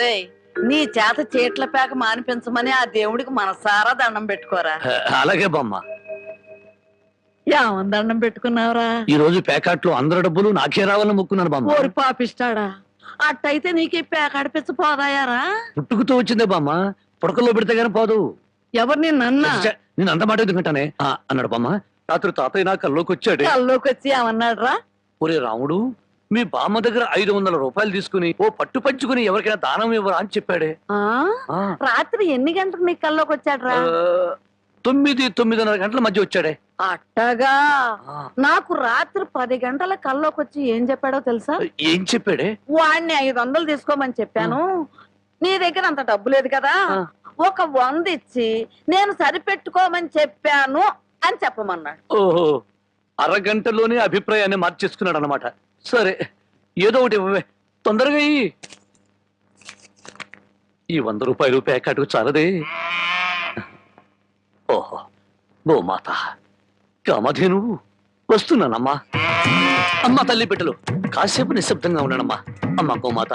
ఒరేయ్, నీ చేత చీట్ల పేక మానిపించమని ఆ దేవుడికి మనసారా దండం పెట్టుకోరా. అలాగే బామ్మ. ఏమని దండం పెట్టుకున్నావురా? ఈ రోజు ప్యాకెట్లో అందరి డబ్బులు నాకే రావాలని మొక్కున్నాను బామ్మ. ఓరి పాపిస్తాడా, అట్టయితే నీకు ఈ పేక అడిపించ పోదాయారా? పుట్టుకుతూ వచ్చిందే బామ్మ, పుడకల్లో పెడితే గానీ పోదు. ఎవరు నిన్నన్నా? నేను అంత మాట ఎందుకంటానే అన్నాడు బామ్మ. రాత్రి తాతయ్య నా కల్లోకి వచ్చాడు. కల్లోకి వచ్చి ఏమన్నాడు రా? ఒరే రాముడు, మీ బామ్మ దగ్గర 500 రూపాయలు తీసుకుని ఓ పట్టు పంచుకుని ఎవరికైనా దానం ఇవ్వరా అని చెప్పాడే. రాత్రి ఎన్ని గంటలకు నీ కల్లోకి వచ్చాడు రా? 9-9:30 గంటల మధ్య వచ్చాడే. అట్టగా నాకు రాత్రి 10 గంటల కల్లోకి వచ్చి ఏం చెప్పాడో తెలుసా? ఏం చెప్పాడే? వాడిని 500 తీసుకోమని చెప్పాను, నీ దగ్గర అంత డబ్బు లేదు కదా, ఒక 100 ఇచ్చి నేను సరిపెట్టుకోమని చెప్పాను అని చెప్పమన్నాడు. ఓహో, అరగంటలోనే అభిప్రాయాన్ని మార్చేసుకున్నాడు అన్నమాట. సరే, ఏదో ఒకటి ఇవ్వవే, తొందరగా ఇయ్యి. ఈ 100 రూపాయలు ప్యాకెట్కు చాలదే. ఓహో, గోమాత కామధేను వస్తున్నానమ్మా. అమ్మా తల్లి బిడ్డలు కాసేపు నిశ్శబ్దంగా ఉన్నానమ్మా. అమ్మా గోమాత,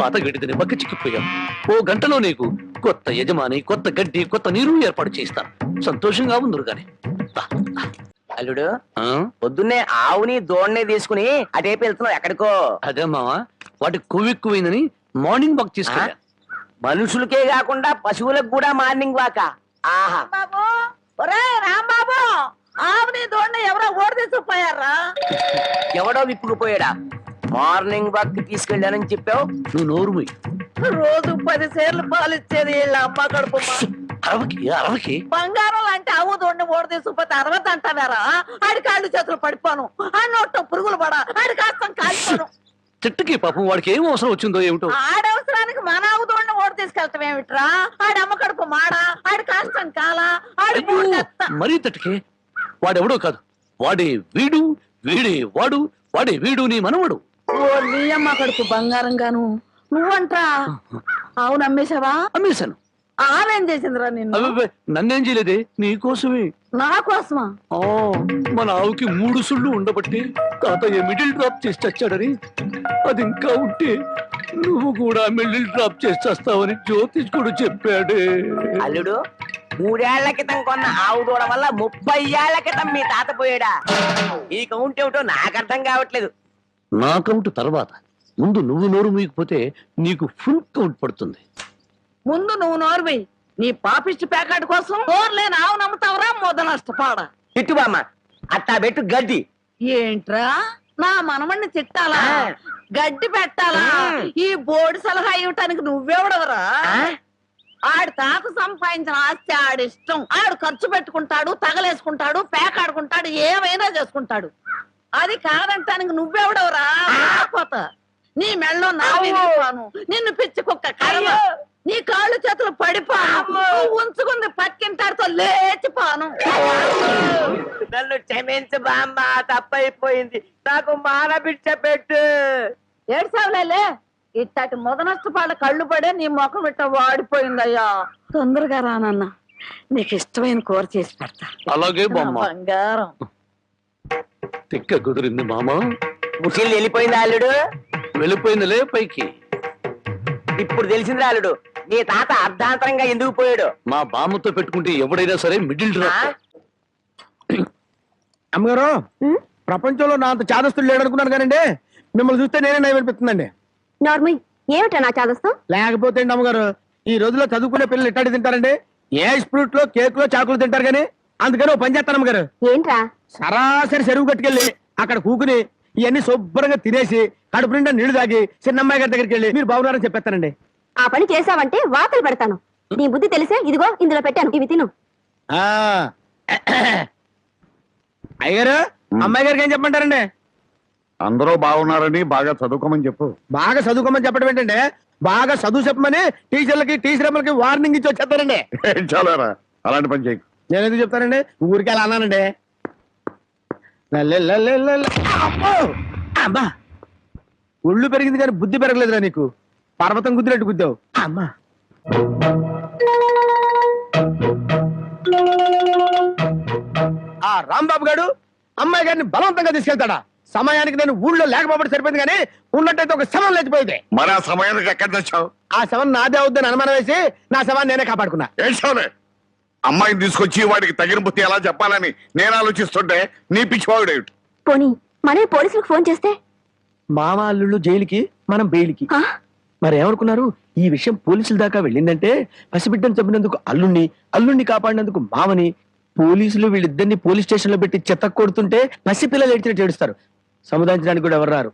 పాత గడ్డిని బక్క చిక్కిపోయాం. ఓ గంటలో నీకు కొత్త యజమాని, కొత్త గడ్డి, కొత్త నీరు ఏర్పాటు చేస్తాను. సంతోషంగా ఉందరు గాని. అల్లుడు, పొద్దున్నే ఆవుని దోణ్ణి తీసుకుని అటేపు వెళ్తున్నావు ఎక్కడికో? అదే మావా, వాటి కొవ్వెక్కువైందని మార్నింగ్ వాక్ తీసుకెళ్ళా. మనుషులకే కాకుండా పశువులకు కూడా మార్నింగ్ వాక? ఆహా. బాబు, ఒరే రాంబాబు, ఆవుని దోణ్ణి ఎవరో ఓడి తీసుకుపోయారా? ఎవడో విప్పుకుపోయాడా? మార్నింగ్ వాక్ తీసుకెళ్ళానని చెప్పావు. నువ్వు నోరు మూయి. రోజు 10 సేర్లు పాలు ఇచ్చేది వీళ్ళ అమ్మ కడుపు. అరవకి బంగారం లాంటి ఆవు దోణ్ణి ఓడి తీసుకుపోతే 60 అంటావారా? ఆడి కాళ్ళు చేతులు పడిపోను, ఆ నోట్లో పురుగులు పడా, ఆడి కాస్తం కాలిపోను. చెట్టుకి పాపం వాడికి ఏం అవసరం వచ్చిందో ఏమిటో. ఆడవసరానికి మన ఆవు దోణ్ణి ఓడి తీసుకెళ్తాం ఏమిట్రా? ఆడి అమ్మ కడుపు మాడా, ఆడి కాస్తం కాలా, ఆడి మరీ తట్టుకే. వాడెవడో కాదు, వాడే వీడు, వీడే వాడు, వాడే వీడు నీ మనవడు. ఓ నీ అమ్మ కడుపు బంగారం గాను. నువ్వంట్రా ఆవు నమ్మేశావా? అమ్మేశాను. ఆవేం చేసిందిరా నిన్ను? నన్నేం చేయలేదే, నీకోసమే. నా కోసమా? మన ఆవుకి 3 సుళ్ళు ఉండబట్టి తాతయ్య మిడిల్ డ్రాప్ చేసి చచ్చాడని, అది ఇంకా ఉంటే నువ్వు కూడా మిడిల్ డ్రాప్ చేసి చేస్తావని జ్యోతిష్కుడు చెప్పాడే. అల్లుడు, 3 ఏళ్ల క్రితం కొన్న ఆవు దూడ వల్ల 30 ఏళ్ల క్రితం మీ తాత పోయాడా? ఈ కౌంట్ ఏమిటో నాకు అర్థం కావట్లేదు. నా కౌంట్ తర్వాత, ముందు నువ్వు నోరు మూయకపోతే నీకు ఫుల్ కౌంట్ పడుతుంది. ముందు నువ్వు నోరువి. నీ పాపిష్టి ప్యాకెట్ కోసం నోరులేని ఆవు నమ్ముతావరా? మొద నష్టపాడ. తిట్టు బామ్మ, అట్టా పెట్టు గడ్డి. ఏంట్రా నా మనమణ్ణి తిట్టాలా, గడ్డి పెట్టాలా? ఈ బోర్డు సలహా ఇవ్వటానికి నువ్వెవడవరా? ఆడి తాత సంపాదించిన ఆస్తి ఆడిష్టం. ఆడు ఖర్చు పెట్టుకుంటాడు, తగలేసుకుంటాడు, పేకాడుకుంటాడు, ఏమైనా చేసుకుంటాడు. అది కాదంటానికి నువ్వెవడవరా? పోతా నీ మెళ్ళో నా వినిపాను, నిన్ను పిచ్చి కుక్క కర్మ, నీ కాళ్ళు చేతులు పడిపోను, ఉంచుకుంది పక్కింటాడుతో లేచిపోను. నన్ను క్షమించు బామ్మ, తప్పైపోయింది. నాకు మానబిడ్డ పెట్టు. ఏడ్చావులే, ఇట్టటి మొద నష్టపాళ్ళ కళ్ళు పడే నీ ముఖం ఇట్ట వాడిపోయిందయ్యా. తొందరగా రానన్న, నీకు ఇష్టమైన కూర చేసి పెడతా. అలాగే బంగారం. తిక్క కుదిరింది మామ. ముసిల్ వెళ్ళిపోయింది అల్లుడు. వెళ్ళిపోయిందిలే పైకి. ఇప్పుడు తెలిసింది అల్లుడు, నీ తాత అర్ధాంతరంగా ఎందుకు పోయాడు. మా బామ్మతో పెట్టుకుంటే ఎవడైనా సరే మిడిల్ డ్రాప్. అమ్మగారు, ప్రపంచంలో నా అంత చాదస్తులు లేడనుకున్నాను కానండి, మిమ్మల్ని చూస్తే నేనే నయం అనిపిస్తుందండి. నార్మల్ ఏమిటా నా చాదస్తం? లేకపోతే అమ్మగారు, ఈ రోజుల్లో చదువుకునే పిల్లలు ఎట్టాడి తింటారండి? ఏ ఫ్రూట్ లో, కేక్ లో, చాకులు తింటారు కానీ. అందుకని ఓ పని చేస్తాను అమ్మగారు, ఏంట్రా? సరాసరి చెరువు కట్టుకెళ్ళి అక్కడ కూకుని ఇవన్నీ శుభ్రంగా తినేసి కడుపు నిండా నీళ్లు తాగి చిన్నమ్మాయి గారి దగ్గరికి వెళ్ళి మీరు బాగున్నారని చెప్పేస్తానండి. ఆ పని చేసావంటే వాతలు పెడతాను. నీ బుద్ధి తెలిసే ఇదిగో ఇందులో పెట్టాను, ఇవి తిను. అయ్యగారు, అమ్మాయి గారికి ఏం చెప్పమంటారండి? అందరూ బాగున్నారని బాగా చదువుకోమని చెప్పు. బాగా చదువుకోమని చెప్పడం ఏంటంటే, బాగా చదువు చెప్పమని టీచర్లకి, టీచర్లకి వార్నింగ్ ఇచ్చి వచ్చేస్తారండి. చాలారా, అలాంటి పని చేయకు. నేను ఎందుకు చెప్తానండి, ఊరికి అలా అన్నానండి. అమ్మా, ఒళ్ళు పెరిగింది కానీ బుద్ధి పెరగలేదురా నీకు. పర్వతం గుద్దినట్టు గుద్దావు. అమ్మా, ఆ రాంబాబు గారు అమ్మాయి గారిని బలవంతంగా తీసుకెళ్తాడా? సమయానికి నేను ఊళ్ళో లేకపోతే సరిపోయింది కానీ ఉన్నట్టయితే ఒక శవం లేచిపోయింది. మరి ఆ సమయానికి ఎక్కడ తెచ్చావు? ఆ శవం నాదే అవుద్దని అనుమానం వేసి నా శవాన్ని నేనే కాపాడుకున్నా. ఏడ్చావులే. అమ్మాయిని తీసుకొచ్చి వాడికి తగిన బుద్ధి ఎలా చెప్పాలని నేను ఆలోచిస్తుంటే నీ పిచ్చివాడు. పోనీ మనమే పోలీసులకు ఫోన్ చేస్తే? మామ అల్లుళ్ళు జైలుకి, మనం బెయిల్కి. ఆ? మరి ఏమనుకున్నారు? ఈ విషయం పోలీసుల దాకా వెళ్ళిందంటే పసిబిడ్డను చంపినందుకు అల్లుణ్ణి కాపాడినందుకు మామని, పోలీసులు వీళ్ళిద్దరిని పోలీస్ స్టేషన్ లో పెట్టి చెత్త కొడుతుంటే పసిపిల్లలు ఏడ్చినట్టు ఏడుస్తారు. సముదాయించడానికి కూడా ఎవరు రారు.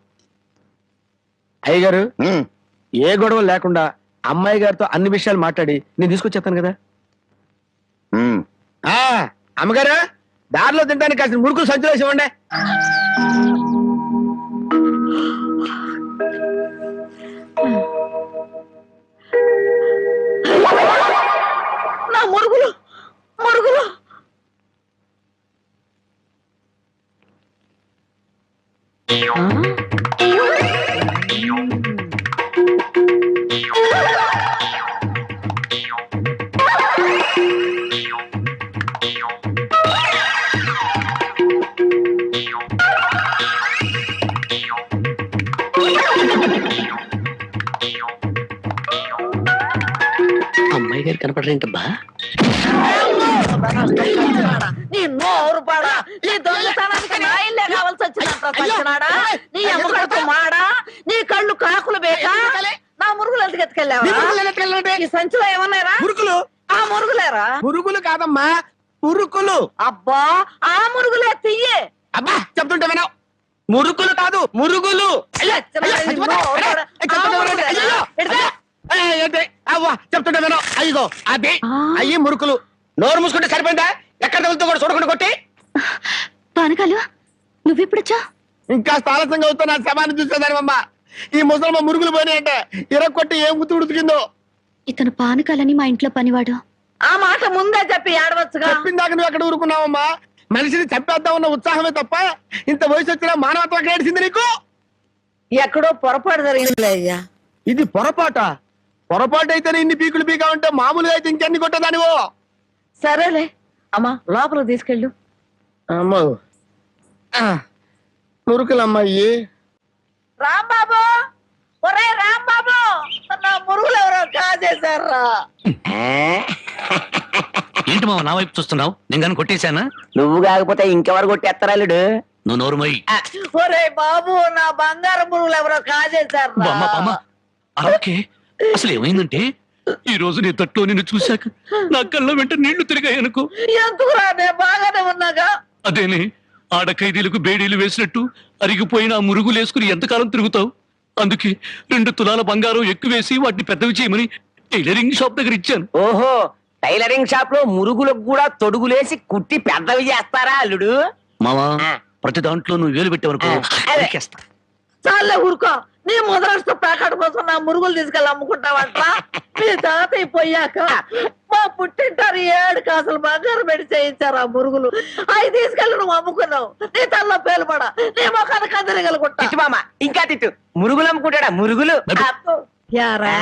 అయ్యగారు, ఏ గొడవ లేకుండా అమ్మాయి గారితో అన్ని విషయాలు మాట్లాడి నేను తీసుకొచ్చేస్తాను కదా. అమ్మగారు, దారిలో తింటానికి కాసిన మురుకులు సంచులు వేసి ఇవ్వండి. నా మురుగులు మురుగులు. అమ్మాయి గారు కనపడరేంటబ్బా? నీ నోరు పాడా, నీ దొంగతనానికి నా ఇల్లే కావాల్సి వచ్చినంత సచ్చినాడా, నీ అమ్మకడుపు మాడా, నీ కళ్ళు కాకులు బేకా, నా మురుగులు ఎందుకు ఎత్తుకెళ్ళావా? ఈ సంచిలో ఏమన్నారా? మురుకులు. ఆ మురుగులేరా? మురుగులు కాదమ్మా, మురుకులు. అబ్బా, ఆ మురుగులే తియ్యే. అబ్బా, చెప్తుంటే వినవు. మురుకులు కాదు, మురుగులు. చెప్తుంటే వినవు. అయ్యో అదే అయ్యి మురుకులు. నోరు మూసుకుంటే సరిపోయిందా? ఎక్కడ తగులుతో కూడా చూడకుండా కొట్టి. పానకాలు నువ్వెప్పుడొచ్చా? ఇంకా ఆలస్యంగా అవుతా నా శవాన్ని చూసేదానివమ్మా. ఈ ముసలమ్మ మురుగులు పోయినాయంటే ఇరక్కొట్టి ఏం గుర్తు ఉడికిందో. ఇతను పానకాలని మా ఇంట్లో పనివాడు. ఆ మాట ముందే చెప్పి ఏడవచ్చుగా. చెప్పిందాక నువ్వు ఎక్కడ ఊరుకున్నావమ్మా? మనిషిని చంపేద్దాం ఉన్న ఉత్సాహమే తప్ప ఇంత వయసు వచ్చినా మానవత్వం ఏడిసింది నీకు. ఎక్కడో పొరపాటు జరిగిందిలే అయ్యా. ఇది పొరపాటు అయితేనే ఇన్ని పీకులు పీకా ఉంటే మామూలుగా అయితే ఇంకెన్ని కొట్టదానివో. సరేలే అమ్మా, లోపల తీసుకెళ్ళు. అమ్మో, మురుకులమ్మాయి. రాంబాబు, ఒరే రాంబాబు, నా మురుగులు ఎవరో కాజేశారా? ఏంటి మామ నా వైపు చూస్తున్నావు? నేను కానీ కొట్టేశానా? నువ్వు కాకపోతే ఇంకెవరు కొట్టేస్తారాలుడు? నువ్వు నోరుమోయి. ఒరే బాబు, నా బంగారు మురుగులు ఎవరో కాజేశారా? ఓకే, అసలు ఏమైందంటే ఈ రోజు నీ తట్లో నిన్ను చూశాక నా కళ్ళ వెంట నీళ్లు తిరిగాయనుకో. ఎందుకురా, నేను బాగానే ఉన్నాగా. అదేనే, ఆడ ఖైదీలకు బేడీలు వేసినట్టు అరిగిపోయిన ఆ మురుగులు వేసుకుని ఎంతకాలం తిరుగుతావు? అందుకే 2 తులాల బంగారం ఎక్కువేసి వాటిని పెద్దవి చేయమని టైలరింగ్ షాప్ దగ్గర ఇచ్చాను. ఓహో, టైలరింగ్ షాప్ లో మురుగులకు కూడా తొడుగులేసి కుట్టి పెద్దవి చేస్తారా అల్లుడు? మావా, ప్రతి దాంట్లో నువ్వు వేలు పెట్టేవరకు నరికేస్తా. చాలే ఊరుకో. నీ ముద్రాష్ట్ర ప్యాకెట్ కోసం నా మురుగులు తీసుకెళ్ళి అమ్ముకుంటావంట. మీ తాతయ్య పోయాక మా పుట్టింటారు 7 కాసులు బంగారం పెట్టి చేయించారు ఆ మురుగులు. అవి తీసుకెళ్ళి నువ్వు అమ్ముకున్నావు. నీ తల్లో పేలుపడా, నీ మొఖాన్ని కందరగలుగుంటా. తిట్టు మామ, ఇంకా తిట్టు. మురుగులు అమ్ముకుంటాడా? మురుగులు. యారా,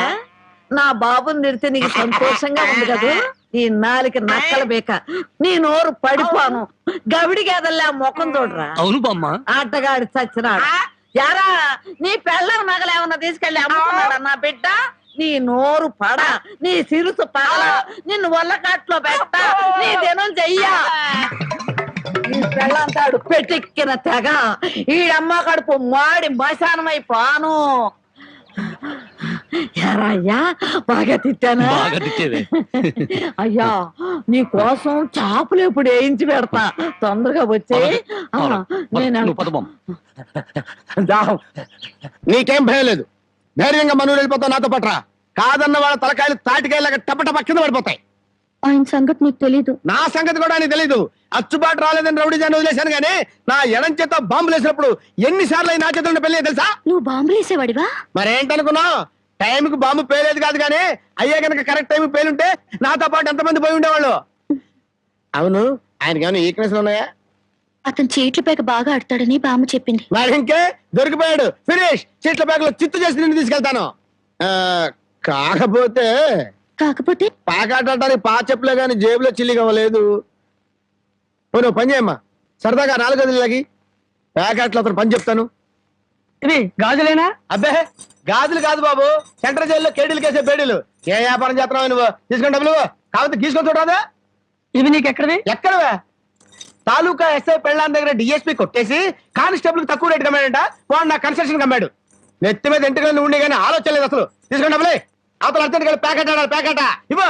నా బాబుని తిడితే నీకు సంతోషంగా ఉంది కదా? నీ నాలికి నక్కలు బేక, నీ నోరు పడిపోను. గవిడి గేదల్లా ముఖం చూడరా. అవును బామ్మ. ఆటగాడి చచ్చినాడు. యారా, నీ పెళ్ళం నగలేమన్నా తీసుకెళ్లి అమ్ముకున్నాడా నా బిడ్డ? నీ నోరు పడ, నీ సిరుసు పగల, నిన్ను వల్లకాట్లో పెట్ట, నీ దినం చెయ్యా. ఈ పెళ్ళంతాడు పెట్టెక్కిన తెగ, ఈడమ్మ కడుపు మాడి మశానమై పాను. యారా అయ్యా, బాగా తిట్టానా? బాగా తిట్టేవే. అయ్యా, నీ కోసం చాపులు ఎప్పుడు వేయించి పెడతా. తొందరగా వచ్చే. నువ్వు పద బామ్మ. నీకేం భయం లేదు. ధైర్యంగా మనూరు వెళ్ళిపోతావు నాతో పట్రా. కాదన్న వాళ్ళ తలకాయలు తాటికాయలాగా టపటప కింద పడిపోతాయి. ఆయన సంగతి నీకు తెలీదు. నా సంగతి కూడా నీకు తెలీదు. అచ్చుబాటు రాలేదని రౌడీ జాన్ వదిలేశాను గానీ నా ఎడం చేత బాంబులు వేసినప్పుడు ఎన్నిసార్లు నా చేతుల్లో పెళ్ళి తెలుసా? నువ్వు బాంబులు వేసేవాడివా? మరేంటనుకున్నావు? టైంకి బాంబు పేలేదు కాదు కానీ అయ్యే కనుక కరెక్ట్ టైం పేలుంటే నాతో పాటు ఎంతమంది పోయి ఉండేవాళ్ళు. అవును, ఆయనకి ఏమైనా ఈక్నెస్ ఉన్నాయా? అతను చీట్ల పేక బాగా ఆడతాడని బామ్మ చెప్పింది. మరి ఇంకే దొరికిపోయాడు. ఫినిష్. చీట్ల పేకలో చిత్తు చేసి నిన్ను తీసుకెళ్తాను. కాకపోతే పాకాటానికి పా చెప్పులే గాని జేబులో చిల్లి కావలేదు. నువ్వు పని చేయమ్మా, సరదాగా 4 గదులకి ప్యాకెట్లు అతను పని చెప్తాను. ఇది గాజులేనా? అబ్బే గాజులు కాదు బాబు, సెంట్రల్ జైల్లో కేడీలు కేసే బేడీలు. ఏ వ్యాపారం చేస్తున్నావు నువ్వు? తీసుకుని డబ్బులు కాకపోతే గీసుకొని చూడరాదా? ఇవి నీకు ఎక్కడవి? ఎక్కడవే? తాలూకా ఎస్ఐ పెళ్ళాం దగ్గర డిఎస్పీ కొట్టేసి కానిస్టేబుల్ కు తక్కువ రేటు కమ్మాడంట. వాడు నా కన్స్ట్రక్షన్ కమ్మాడు. నెత్తి మీద ఇంటికి ఉండి కానీ ఆలోచన లేదు అసలు. తీసుకుని డబ్బులే. అవతల అర్జెంట్ గా ప్యాకెట్ ఆడాలి. ప్యాకెట్ ఇవ్వ.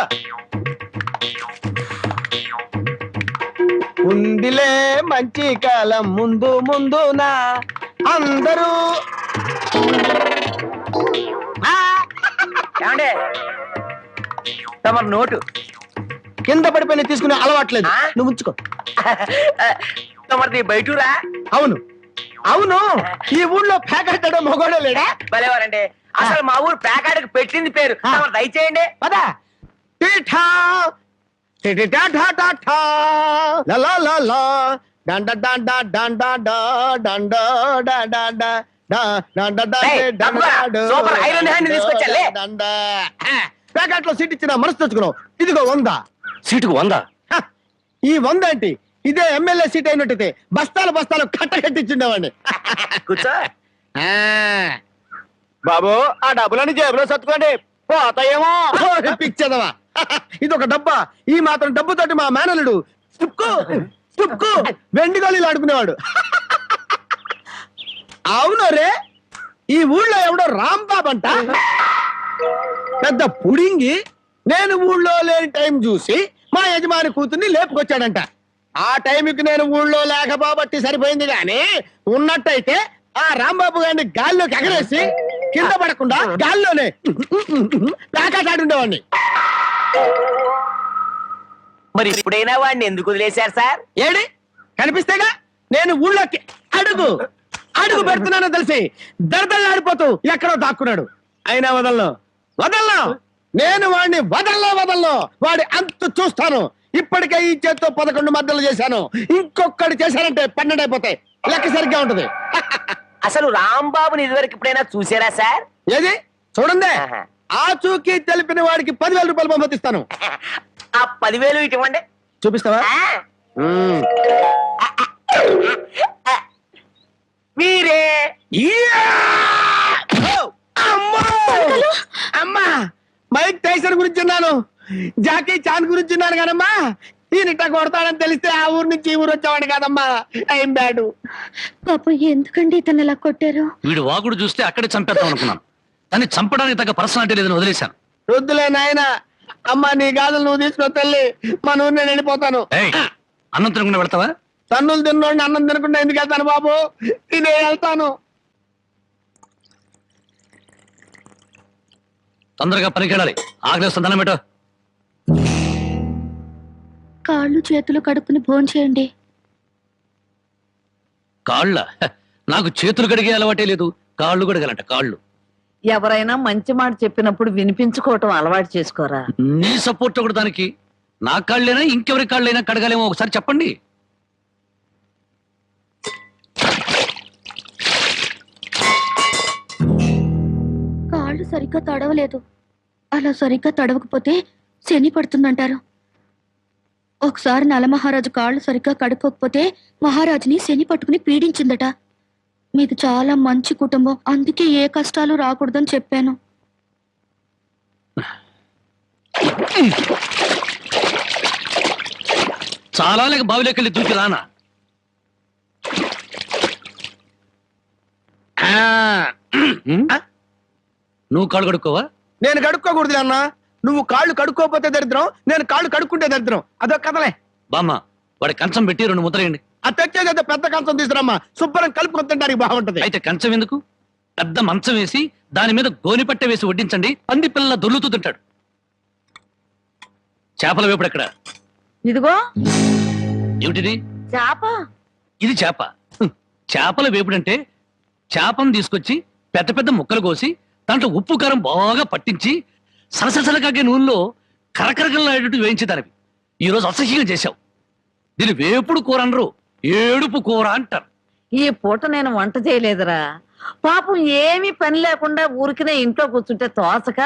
ఉందిలే మంచి కాలం ముందు ముందునా అందరూ. ఏమండే తమరు నోటు కింద పడిపోయిన తీసుకునే అలవాట్లేదు. నువ్వు ఉంచుకో. తమరిది బయటూరా? అవును అవును, ఈ ఊళ్ళో ప్యాకెట్ ఆడే మొగోడే లేడా? భలేవారండి. అసలు మా ఊరు ప్యాకాడికి పెట్టింది పేరు. తమరు దయచేయండి. పదా టీఠా టిటిటా ఠా ఠా ఠా లా లా లా లా డండ డండ డండ డా డండ డా డా డా డా డండ డా ఏయ్, డండ తప్పుగా. డా సూపర్ ఐరన్ హ్యాండ్ తీసుకొచ్చాలే. డండ. ప్యాకెట్ లో సీట్ ఇచ్చిన మనసు తెచ్చుకున్నావు. ఇదిగో 100. సీటుకు 100. హ, ఈ 100 ఏంటి? ఇదే ఎమ్మెల్యే సీట్ అయినట్టయితే బస్తాలు బస్తాలు కట్టకట్టించుండేవాడిని. కూర్చో. బాబు ఆ డబ్బులని జేబులో సర్దుకోండి, పోతాయేమో. పిచ్చదవా, ఇది ఒక డబ్బా. ఈ మాత్రం డబ్బుతోటి మా మేనలుడు చుక్కు వెండి గోళీలు ఆడుకునేవాడు. అవును రే, ఈ ఊళ్ళో ఎవడో రాంబాబు అంట పెద్ద పుడింగి. నేను ఊళ్ళో లేని టైం చూసి మా యజమాని కూతుర్ని లేపుకొచ్చాడంట. ఆ టైంకి నేను ఊళ్ళో లేకపోబట్టి సరిపోయింది గాని, ఉన్నట్టయితే ఆ రాంబాబు గారిని గాల్లోకి ఎగరేసి కింద పడకుండా గాల్లోనే ప్యాకెట్ ఆడుండేవాడిని. మరి ఇప్పుడైనా వాడిని ఎందుకు వదిలేశారు సార్? ఏడి కనిపిస్తేగా నేను ఊళ్ళోకి అడుగు పెడుతున్నానో తెలిసి దడదళ్ళాడిపోతూ ఎక్కడో దాక్కున్నాడు. అయినా వదలను. నేను వాడిని వదల్లో వాడి అంతు చూస్తాను. ఇప్పటికే ఈ చేత్తో 11 మద్దలు చేశాను. ఇంకొకటి చేశానంటే 12 అయిపోతాయి. లెక్క సరిగ్గా ఉంటది. అసలు రాంబాబుని ఇదివరకు ఎప్పుడైనా చూసారా సార్? ఏది చూడండి, ఆ చూకి తెలిపిన వాడికి 10,000 రూపాయలు పంపిస్తాను. ఆ 10,000 ఇటు ఇవ్వండి. చూపిస్తావా? మీరే అమ్మా, మైక్ టైసన్ గురించి విన్నాను, జాకీ చాన్ గురించి విన్నాను కానమ్మా, ఈయనిట్ట కొడతాడని తెలిస్తే ఆ ఊరు నుంచి ఈ ఊరు వచ్చేవాడు కాదమ్మా. ఏం బ్యాడు పాపం ఎందుకండి ఇతను ఇలా కొట్టారు? వీడు వాగుడు చూస్తే అక్కడే చంపేద్దాం అనుకున్నాను, కానీ చంపడానికి తగ్గ పర్సనాలిటీ లేదని వదిలేశాను. వద్దులే నాయన. అమ్మా నీ గాజులు నువ్వు తీసుకుని తల్లి, మన ఊరు నేను వెళ్ళిపోతాను. ఏయ్, అన్నం తినకుండా వెళ్తావా? తన్నులు తిన్నోడిని అన్నం తినకుండా ఎందుకు వెళ్తాను బాబు? తినే వెళ్తాను. తొందరగా పనికి వెళ్ళాలి. ఆకలిస్తుంది, అన్నం పెట్టు. కాళ్ళు చేతులు కడుక్కుని భోంచేయండి. కాళ్ళ? నాకు చేతులు కడిగే అలవాటే లేదు, కాళ్ళు కడగాలంట. కాళ్ళు ఎవరైనా మంచి మాట చెప్పినప్పుడు వినిపించుకోవటం అలవాటు చేసుకోరా. నీ సపోర్ట్ ఒకటి దానికి. నా కాళ్ళైనా ఇంకెవరి కాళ్ళైనా కడగాలేమో ఒకసారి చెప్పండి. కాళ్ళు సరిగ్గా తడవలేదు. అలా సరిగ్గా తడవకపోతే శని పడుతుందంటారు. ఒకసారి నలమహారాజు కాళ్ళు సరిగ్గా కడుక్కోకపోతే మహారాజుని శని పట్టుకుని పీడించిందట. మీది చాలా మంచి కుటుంబం, అందుకే ఏ కష్టాలు రాకూడదని చెప్పాను. చాలా లేక బావిలోకి దూకి రానా? నువ్వు కాళ్ళు కడుక్కోవా? నేను కడుక్కోకూడదు అన్న. నువ్వు కాళ్ళు కడుక్కోపోతే దరిద్రం, నేను కాళ్ళు కడుక్కుంటే దరిద్రం. అదొక కథలే. బామ్మ, వాడి కంచం పెట్టి 2 ముద్రయండి. అది తెచ్చేదైతే పెద్ద కంచం తీసుకురమ్మా, శుభ్రం కలుపుకొని తింటానికి బాగుంటది. అయితే కంచం ఎందుకు, పెద్ద మంచం వేసి దాని మీద గోని పట్టె వేసి వడ్డించండి. పంది పిల్లల దొర్లుతూ తింటాడు. చేపల వేపుడు ఎక్కడ? ఇదిగో ఏమిటిది? చేప. ఇది చేప. చేపల వేపుడంటే చేపను తీసుకొచ్చి పెద్ద పెద్ద ముక్కలు కోసి దాంట్లో ఉప్పు కారం బాగా పట్టించి సరసరసలకాగే నూనెలో కరకరకలాడేటట్టు వేయించేదానివి. ఈ రోజు అసహ్యంగా చేశావు. దీని వేపుడు కూర అనరు, ఏడుపు కూర అంటారు. ఈ పూట నేను వంట చేయలేదురా. పాపం ఏమీ పని లేకుండా ఊరికినే ఇంట్లో కూర్చుంటే తోసక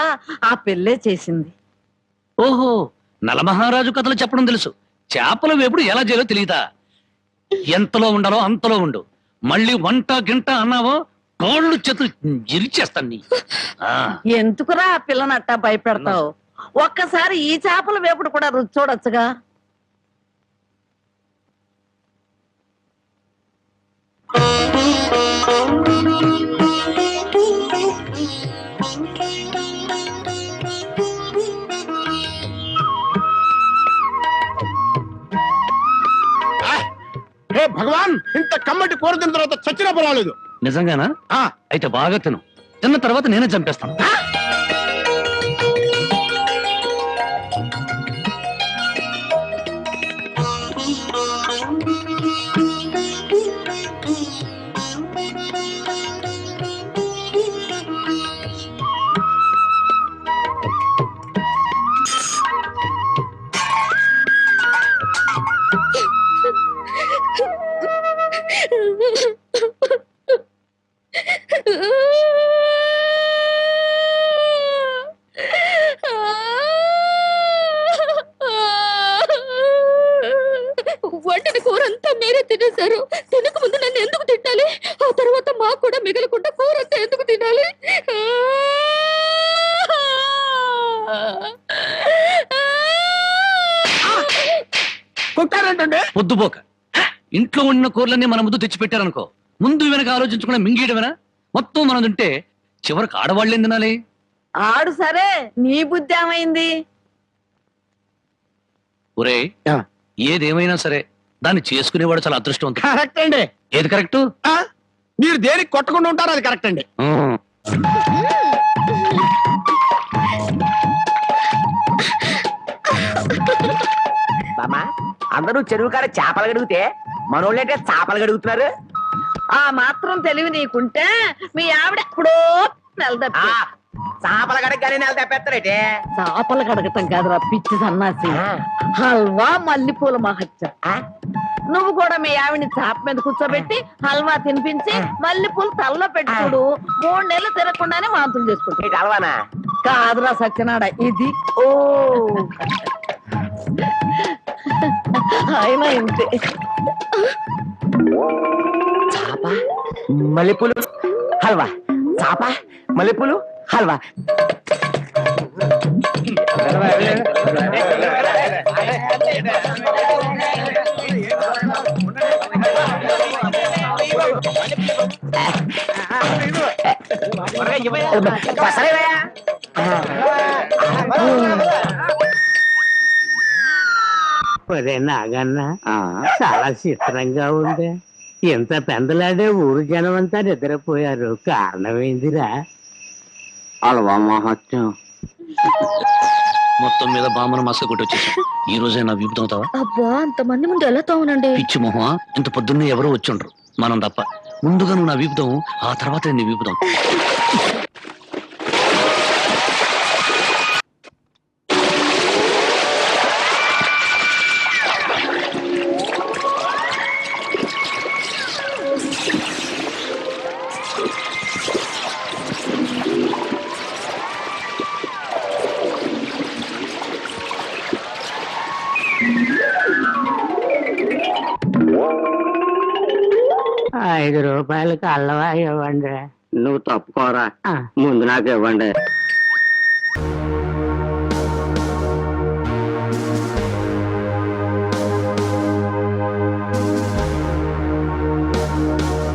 ఆ పెళ్ళే చేసింది. ఓహో, నలమహారాజు కథలు చెప్పడం తెలుసు, చేపల వేపుడు ఎలా చేయాలో తెలియదా? ఎంతలో ఉండాలో అంతలో ఉండు. మళ్ళీ వంట గింట అన్నావో కాళ్ళు చేతులు ఇరిచేస్తాను నీ. ఆ, ఎందుకురా ఆ పిల్లనట్టా భయపెడతావు? ఒక్కసారి ఈ చేపల వేపుడు కూడా రుచి చూడొచ్చుగా. హే భగవాన్, ఇంత కమ్మటి కూర తిన్న తర్వాత చచ్చినా పర్వాలేదు. నిజంగానా? ఆ, అయితే బాగా తిను. తిన్న తర్వాత నేనే చంపేస్తాను. వండిన కూర అంతా మీరే తినేశారు. తినక ముందు నన్ను ఎందుకు తినాలి? ఆ తర్వాత మాకు కూడా మిగలకుండా కూర అంతా ఎందుకు తినాలి? కొట్టారంటే పొద్దుపోక ఇంట్లో ఉన్న కూరలన్నీ మన ముందు తెచ్చి పెట్టారనుకో, ముందు వెనక ఆలోచించకుండా మింగేయడమేనా? మొత్తం మనం తింటే చివరికి ఆడవాళ్ళేం తినాలి? ఆడు సరే, నీ బుద్ధి ఏమైంది? ఒరే, ఆ. ఏదేమైనా సరే దాన్ని చేసుకునేవాడు చాలా అదృష్టవంతుడు. కరెక్ట్ అండి. ఏది కరెక్ట్? ఆ, మీరు దేనికి కొట్టకుండా ఉంటారో అది కరెక్ట్ అండి. బామా, అందరూ చెరువు కాడ చేపలు గడిగితే మనోళ్ళంటే చేపలు గడుగుతున్నారు. ఆ మాత్రం తెలివి నీకుంటే మీ ఆవిడ ఎప్పుడో నెలదప్పి చేపలు గడగగానే నెల తప్పేస్తారేటే. చేపలు కడగటం కాదురా పిచ్చి సన్నాసి. హల్వా మల్లెపూల మహత్యం. నువ్వు కూడా మీ ఆవిడ్ని చాప మీద కూర్చోబెట్టి హల్వా తినిపించి మల్లెపూలు తలలో పెట్టి చూడు, 3 నెలలు తిరగకుండానే వాంతులు చేసుకుంటాయి. నీకు అలవానా? కాదురా సత్యనాడ, ఇది ఓ ఆయన ఇంతే. చాప మల్లెపూలు హల్వా, చాప మల్లెపూలు హల్వా. ఒరే నాగన్న, చాలా చిత్రంగా ఉంది. ఎంత పెందలాడే ఊరు జనం అంతా నిద్రపోయారు. కారణమైందిరా అలవా మహత్యం. మొత్తం మీద బామ్మను మస్క కొట్టి వచ్చేసాం. ఈ రోజే నా వీపు తోముతావా? అబ్బా, అంతమంది ముందు ఎలా తోమనండి? పిచ్చి మొహమా, ఇంత పొద్దున్నే ఎవరో వచ్చుండ్రు, మనం తప్ప. ముందుగా నువ్వు నా వీపుతావు, ఆ తర్వాత నీ వీపుతాం. రూపాయలకి అల్లవా ఇవ్వండి. నువ్వు తప్పుకోరా, ముందు నాకు ఇవ్వండి.